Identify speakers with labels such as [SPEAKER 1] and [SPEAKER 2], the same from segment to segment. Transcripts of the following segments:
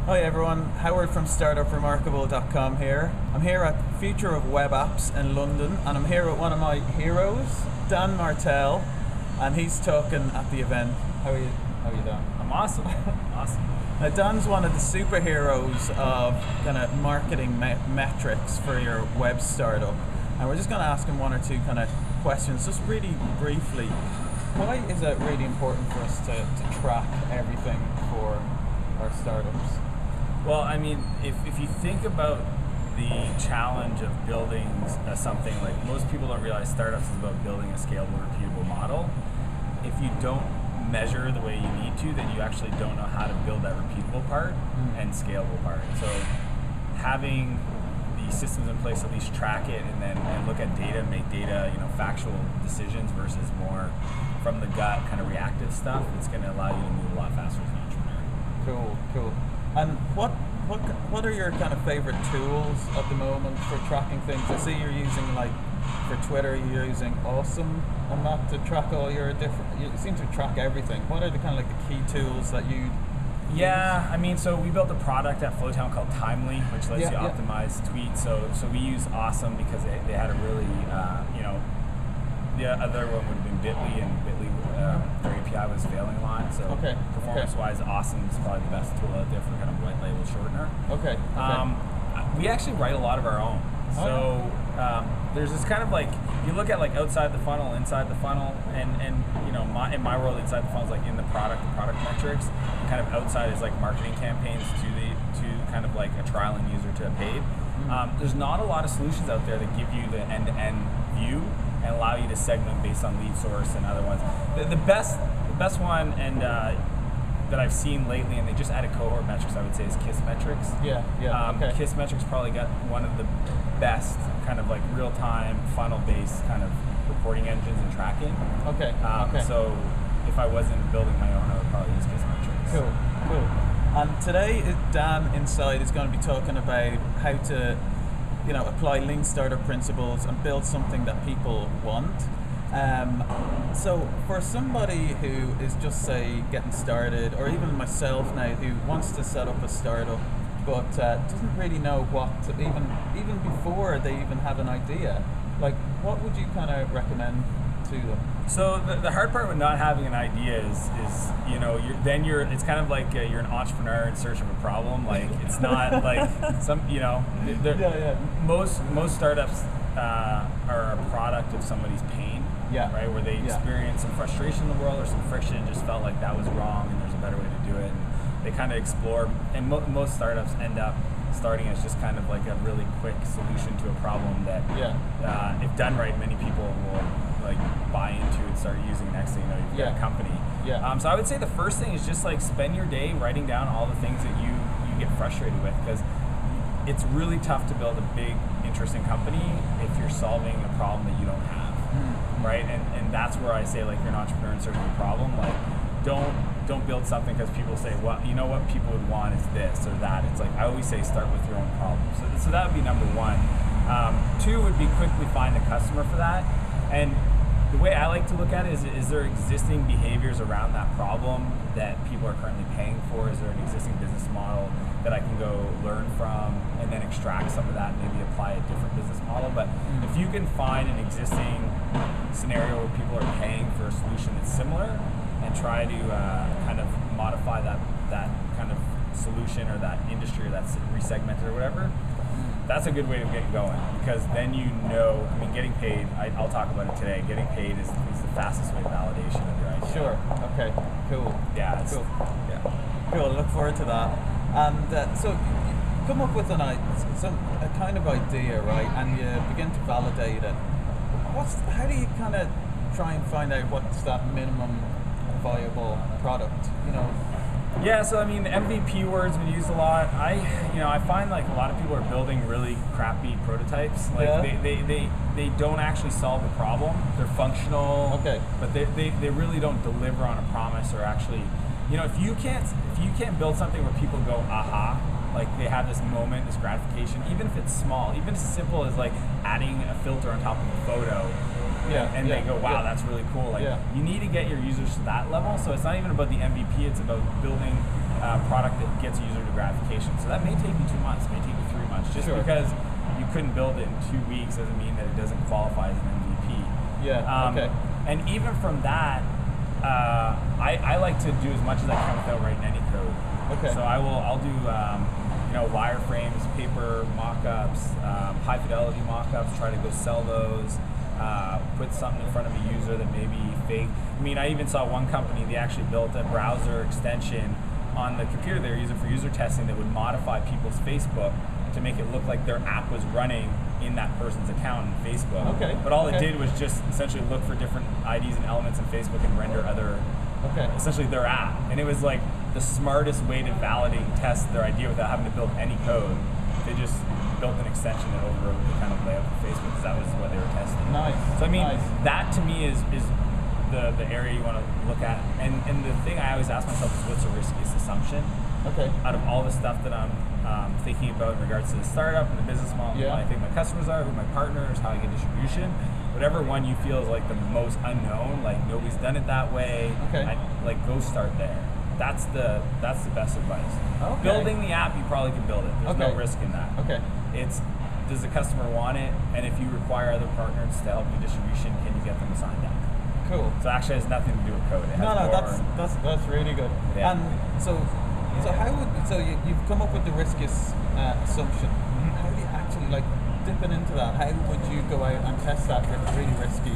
[SPEAKER 1] Hi everyone, Howard from StartupRemarkable.com here. I'm here at Future of Web Apps in London, and I'm here with one of my heroes, Dan Martell, and he's talking at the event. How are you Dan?
[SPEAKER 2] I'm awesome. Awesome.
[SPEAKER 1] Now Dan's one of the superheroes of kind of marketing metrics for your web startup, and we're just going to ask him one or two kind of questions, just really briefly. Why is it really important for us to track everything for our startups?
[SPEAKER 2] Well, I mean, if you think about the challenge of building something, like most people don't realize startups is about building a scalable, repeatable model. If you don't measure the way you need to, then you actually don't know how to build that repeatable part and scalable part. So having the systems in place, at least track it and look at data, make data, factual decisions versus more from the gut kind of reactive stuff, it's going to allow you to move a lot faster as an entrepreneur.
[SPEAKER 1] Cool. And what are your kind of favorite tools at the moment for tracking things? I see you're using, like, for Twitter, you're using Awesome and that to track all your different, you seem to track everything. What are the kind of like the key tools that you
[SPEAKER 2] I mean, so we built a product at Flowtown called Timely, which lets you optimize tweets. So we use Awesome because they had a really, the other one would have been Bitly, and Bitly, their API was failing a lot. So performance-wise, Awesome is probably the best tool out there for kind of white label shortener. We actually write a lot of our own. So there's this kind of like, you look at like outside the funnel, inside the funnel, and in my world, inside the funnel is like in the product metrics. And kind of outside is like marketing campaigns to kind of like a trialing user to a paid. There's not a lot of solutions out there that give you the end-to-end view and allow you to segment based on lead source and other ones. The best one and that I've seen lately, and they just added cohort metrics, I would say, is Kiss Metrics. Kiss Metrics probably got one of the best kind of like real-time funnel-based kind of reporting engines and tracking. So if I wasn't building my own, I would probably use Kiss Metrics.
[SPEAKER 1] Cool. And today, Dan Inside is going to be talking about how to apply lean startup principles and build something that people want. So for somebody who is just, say, getting started, or even myself now who wants to set up a startup but doesn't really know what to, even before they even have an idea, like, what would you kind of recommend to them?
[SPEAKER 2] So the hard part with not having an idea is it's kind of like you're an entrepreneur in search of a problem. Like, it's not like most startups are a product of somebody's pain, right? Where they experience some frustration in the world or some friction, just felt like that was wrong and there's a better way to do it. And they kind of explore, and most startups end up starting as just kind of like a really quick solution to a problem that, if done right, many people will like buy into and start using. Next thing you know, you've got a company. So I would say the first thing is just like spend your day writing down all the things that you get frustrated with, because it's really tough to build a big, interesting company if you're solving a problem that you don't have, right? And that's where I say, like, you're an entrepreneur in search of a problem. Like, don't build something because people say, well, you know what people would want is this or that. It's like, I always say start with your own problem. So that would be number one. Two would be quickly find a customer for that. And the way I like to look at it is there existing behaviors around that problem that people are currently paying for? Is there an existing business model that I can go learn from and then extract some of that and maybe apply a different business model? But if you can find an existing scenario where people are paying for a solution that's similar and try to kind of modify that kind of solution or that industry or that's resegmented or whatever, that's a good way to get going, because then getting paid, I'll talk about it today, getting paid is the fastest way to validation of your idea.
[SPEAKER 1] Sure, okay, cool. Cool, I look forward to that. And so you come up with a kind of idea, right, and you begin to validate it. How do you kind of try and find out what's that minimum viable product,
[SPEAKER 2] Yeah, so I mean, MVP words been used a lot. I find like a lot of people are building really crappy prototypes. Like they don't actually solve the problem. They're functional, but they really don't deliver on a promise or actually, if you can't build something where people go aha, like they have this moment, this gratification, even if it's small, even as simple as like adding a filter on top of a photo. They go, wow, that's really cool. Like, you need to get your users to that level. So it's not even about the MVP, it's about building product that gets user to gratification. So that may take you 2 months, may take you 3 months. Just because you couldn't build it in 2 weeks doesn't mean that it doesn't qualify as an MVP.
[SPEAKER 1] Yeah. Okay.
[SPEAKER 2] And even from that, I like to do as much as I can without writing any code.
[SPEAKER 1] Okay.
[SPEAKER 2] So I'll do wireframes, paper mock-ups, high fidelity mock-ups, try to go sell those, put something in front of a user that may be fake. I mean, I even saw one company, they actually built a browser extension on the computer they were using for user testing that would modify people's Facebook to make it look like their app was running in that person's account in Facebook.
[SPEAKER 1] Okay.
[SPEAKER 2] But all it did was just essentially look for different IDs and elements in Facebook and render other, essentially their app. And it was like the smartest way to validate and test their idea without having to build any code. They just built an extension that overrode the kind of layout of Facebook because that was what they were testing.
[SPEAKER 1] Nice.
[SPEAKER 2] So I mean, that to me is the area you want to look at. And the thing I always ask myself is, what's the riskiest assumption?
[SPEAKER 1] Okay.
[SPEAKER 2] Out of all the stuff that I'm thinking about in regards to the startup and the business model, what I think my customers are, who my partners, how I get distribution, whatever one you feel is like the most unknown, like nobody's done it that way, like go start there. That's the best advice. Okay. Building the app, you probably can build it. There's no risk in that. Okay. It's, does the customer want it? And if you require other partners to help you distribution, can you get them to sign down?
[SPEAKER 1] Cool.
[SPEAKER 2] So actually it has nothing to do with code. It has
[SPEAKER 1] that's really good. Yeah. And so you've come up with the riskiest assumption. How do you actually, like, dipping into that, how would you go out and test that if it's really risky?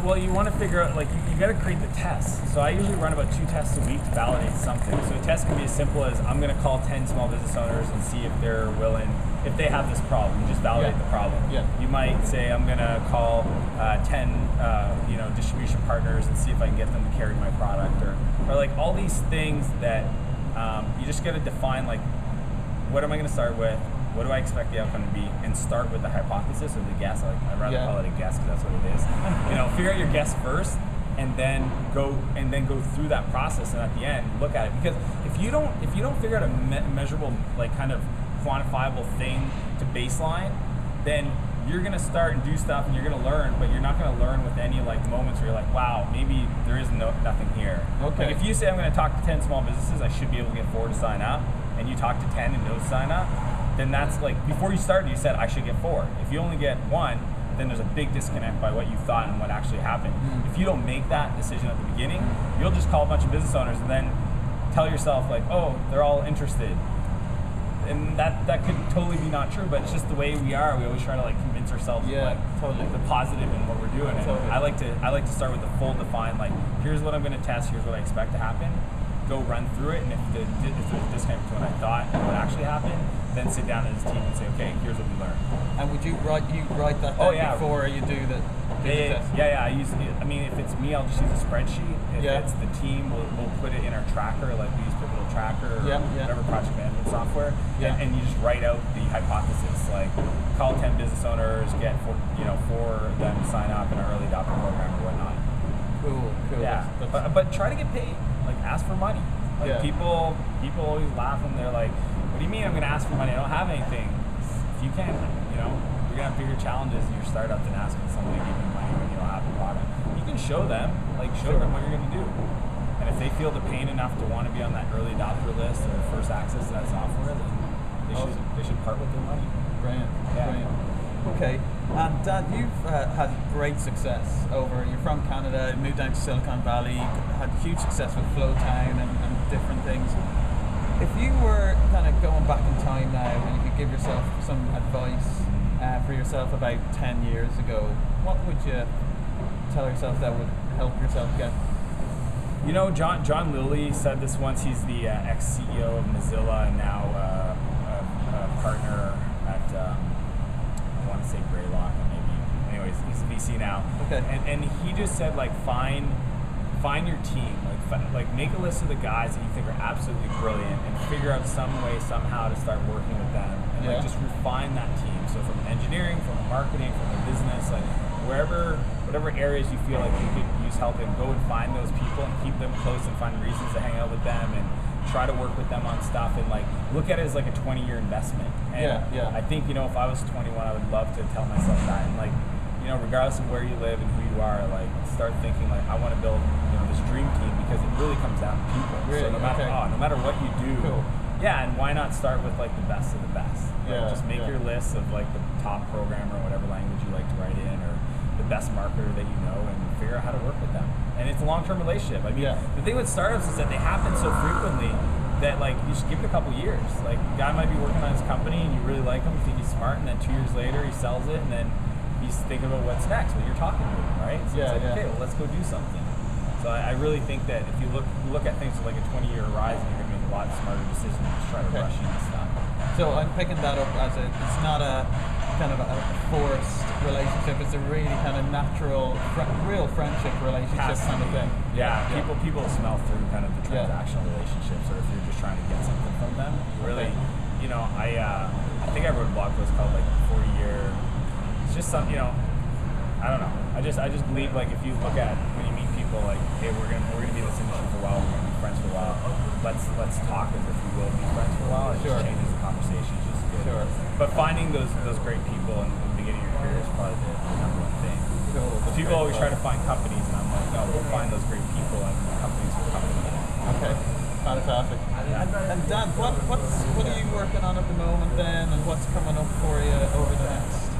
[SPEAKER 2] Well, you want to figure out, like, you got to create the test. So I usually run about 2 tests a week to validate something. So a test can be as simple as, I'm going to call 10 small business owners and see if they're willing, if they have this problem. You just validate the problem. Yeah. You might say, I'm going to call 10 distribution partners and see if I can get them to carry my product, or like all these things that you just got to define, like, what am I going to start with? What do I expect the outcome to be? And start with the hypothesis or the guess. I'd rather call it a guess because that's what it is. Figure out your guess first, and then go through that process. And at the end, look at it, because if you don't figure out a measurable, like, kind of quantifiable thing to baseline, then you're gonna start and do stuff and you're gonna learn, but you're not gonna learn with any, like, moments where you're like, wow, maybe there is nothing here. Okay. Like, if you say I'm gonna talk to 10 small businesses, I should be able to get 4 to sign up, and you talk to 10 and those sign up, then that's like, before you started, you said I should get 4. If you only get 1, then there's a big disconnect by what you thought and what actually happened. If you don't make that decision at the beginning, you'll just call a bunch of business owners and then tell yourself, like, oh, they're all interested. And that could totally be not true, but it's just the way we are. We always try to, like, convince ourselves of, like, the positive in what we're doing. And I like to start with the full define, like, here's what I'm going to test, here's what I expect to happen. Go run through it, and if there's a disconnect between what I thought and what actually happened, then sit down as a team and say, okay, here's what we learned. And would you write that down before you do the test? Yeah. I mean, if it's me, I'll just use a spreadsheet. If it's the team, we'll put it in our tracker, like we use Pivotal Tracker or whatever project management software. And you just write out the hypothesis, like, call 10 business owners, get 4 of them to sign up in our early adopter program or whatnot. Cool. Yeah, but try to get paid. Like, ask for money. Like, people always laugh when they're like, what do you mean I'm going to ask for money? I don't have anything. If you can, you're going to have bigger challenges in your startup than asking somebody to give you money when you don't have a product. You can show them what you're going to do. And if they feel the pain enough to want to be on that early adopter list or first access to that software, then they should part with their money. Brilliant. Yeah. Brilliant. Okay, and Dan, you've had great success you're from Canada, moved down to Silicon Valley, had huge success with Flowtown and different things. If you were kind of going back in time now and you could give yourself some advice for yourself about 10 years ago, what would you tell yourself that would help yourself get? John Lilly said this once. He's the ex-CEO of Mozilla and now a partner at I want to say Greylock, maybe. Anyways, he's a VC now. Okay. And he just said, like, find your team. Like make a list of the guys that you think are absolutely brilliant and figure out some way, somehow to start working with them. And like, just refine that team. So from engineering, from marketing, from the business, like whatever areas you feel like you could use help in, go and find those people and keep them close and find reasons to hang out with them and try to work with them on stuff and, like, look at it as like a 20-year investment. And I think, if I was 21, I would love to tell myself that. And, like, regardless of where you live and who you are, like, start thinking, like, I want to build, this this dream team because it really comes down to people.
[SPEAKER 1] Really?
[SPEAKER 2] So no matter what you do, yeah, and why not start with like the best of the best? Like, just make your list of like the top programmer, whatever language you like to write in, or the best marketer that you know, and figure out how to work with them. And it's a long-term relationship. I mean, the thing with startups is that they happen so frequently that like you should give it a couple years. Like the guy might be working on his company and you really like him, you think he's smart, and then 2 years later he sells it, and then he's thinking about what's next. Well, you're talking to him, right? So it's like, okay, well, let's go do something. So I really think that if you look at things with like a 20-year horizon, you're going to make a lot smarter decisions than just try to rush into stuff.
[SPEAKER 1] So I'm picking that up as it's not a kind of a forced relationship. It's a really kind of natural, real friendship relationship kind of thing.
[SPEAKER 2] Yeah, people smell through kind of the transactional relationships, or if you're just trying to get something from them. Really, you know, I think I wrote a blog post called like 40-year. It's just some, you know, I don't know. I just believe like if you look at when you meet people like, hey, we're gonna be in this industry for a while, we're gonna be friends for a while. Let's talk as if we will be friends for a while. It just changes the conversation. It's just good. But finding those great people in the beginning of your career is probably the number one thing. People always try to find companies, and I'm like, no, we'll find those great people, and companies will come to them.
[SPEAKER 1] Okay, fantastic. And Dan, what are you working on at the moment then, and what's coming up for you over the next?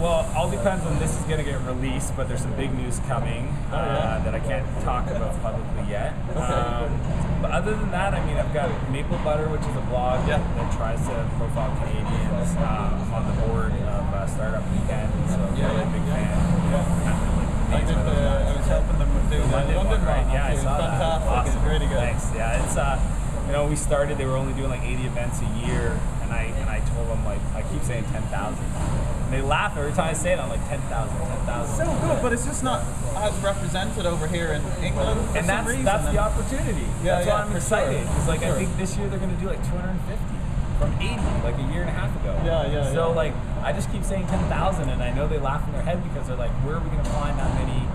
[SPEAKER 2] Well, all depends on this is going to get released, but there's some big news coming that I can't talk about publicly yet. But other than that, I mean, I've got Maple Butter, which is a blog that tries to profile Canadians. I'm on the board of Startup Weekend, so I'm really a big fan.
[SPEAKER 1] I was helping them do the London one, right?
[SPEAKER 2] Yeah, I saw that.
[SPEAKER 1] Fantastic.
[SPEAKER 2] Awesome.
[SPEAKER 1] It's really good.
[SPEAKER 2] Thanks. Yeah, it's you know, we started. They were only doing like 80 events a year, and I told them like I keep saying 10,000. And they laugh every time I say it. I'm like 10,000.
[SPEAKER 1] So good, but it's just not as represented over here in England.
[SPEAKER 2] And that's the opportunity. That's why I'm excited. Because like I think this year they're going to do like 250 from 80, like a year and a half ago. So like I just keep saying 10,000, and I know they laugh in their head because they're like, where are we going to find that many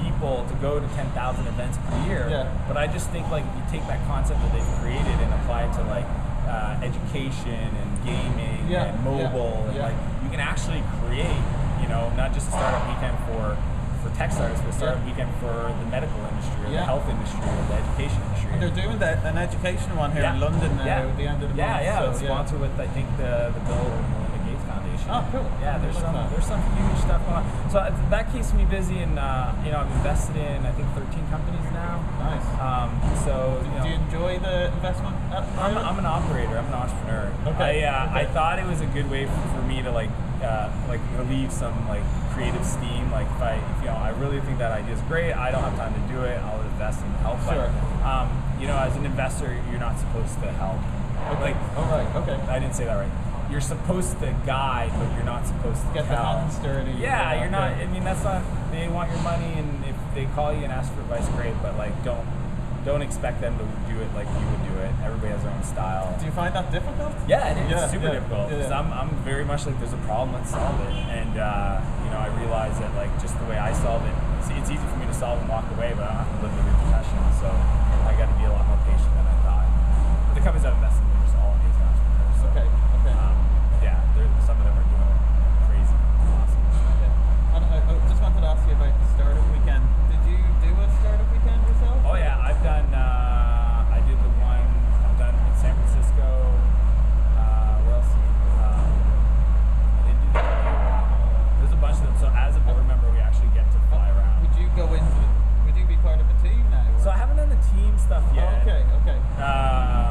[SPEAKER 2] people to go to 10,000 events per year? But I just think like you take that concept that they've created and apply it to like education and gaming and mobile, and like you can actually create, you know, not just a startup weekend for tech startups, but a startup weekend for the medical industry or the health industry or the education industry.
[SPEAKER 1] And they're doing an education one here in London now at the end of the month.
[SPEAKER 2] So sponsored with I think the Bill and Melinda Gates Foundation.
[SPEAKER 1] Oh, cool.
[SPEAKER 2] Yeah, there's some huge stuff going on. So that keeps me busy, and you know, I've invested in I think 13 companies now.
[SPEAKER 1] Nice.
[SPEAKER 2] So
[SPEAKER 1] do you enjoy the investment?
[SPEAKER 2] I'm an operator. I'm an entrepreneur. I thought it was a good way for me to like relieve some like creative steam. Like if you know, I really think that idea is great. I don't have time to do it. I'll invest and help. But you know, as an investor, you're not supposed to help. I didn't say that right. You're supposed to guide, but you're not supposed to
[SPEAKER 1] get the hands dirty.
[SPEAKER 2] Yeah, you're not. I mean, that's not. They want your money, and if they call you and ask for advice, great. But like, don't expect them to do it like you would do it. Everybody has their own style.
[SPEAKER 1] Do you find that difficult?
[SPEAKER 2] Yeah, it is. It's super difficult. Because I'm very much like, there's a problem, let's solve it. And you know, I realize that like just the way I solve it, it's easy for me to solve and walk away, but I don't have to live the repercussions. So I got to be a lot more patient than I thought. But the companies I've invested in are just all amazing entrepreneurs. So, some of them are doing crazy, awesome.
[SPEAKER 1] And I just wanted to ask you about the startup weekend. Did you do a startup weekend yourself?
[SPEAKER 2] Oh yeah, I've done. I did the one I've done in San Francisco. Where else? I didn't do that. There's a bunch of them. So as a board member, we actually get to fly around.
[SPEAKER 1] Would you go into? Would you be part of a team now?
[SPEAKER 2] So I haven't done the team stuff yet.
[SPEAKER 1] Okay.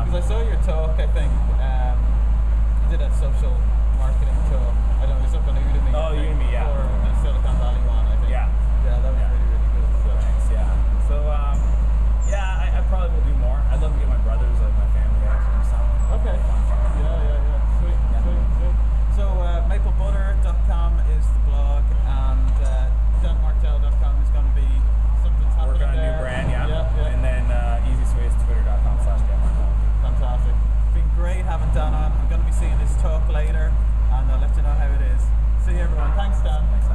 [SPEAKER 1] Because I saw your talk. I think you did a social marketing talk. I don't know. It was up on Udemy.
[SPEAKER 2] Oh, Udemy, yeah.
[SPEAKER 1] Or the Silicon Valley one, I think.
[SPEAKER 2] Yeah,
[SPEAKER 1] that was really good. So.
[SPEAKER 2] Thanks. Yeah. So I probably will do more. I'd love to get my brothers, like my family, actually do something.
[SPEAKER 1] Okay. Yeah. Sweet. So maplebutter.com is the blog, and Martell.com is going to be something's happening.
[SPEAKER 2] Work on a new brand, and then easiest way is twitter.com/DanMartell.
[SPEAKER 1] Fantastic. It's been great having Dan on. I'm going to be seeing this talk later, and I'll let you know how it is. See you everyone. Thanks, Dan.
[SPEAKER 2] Thanks,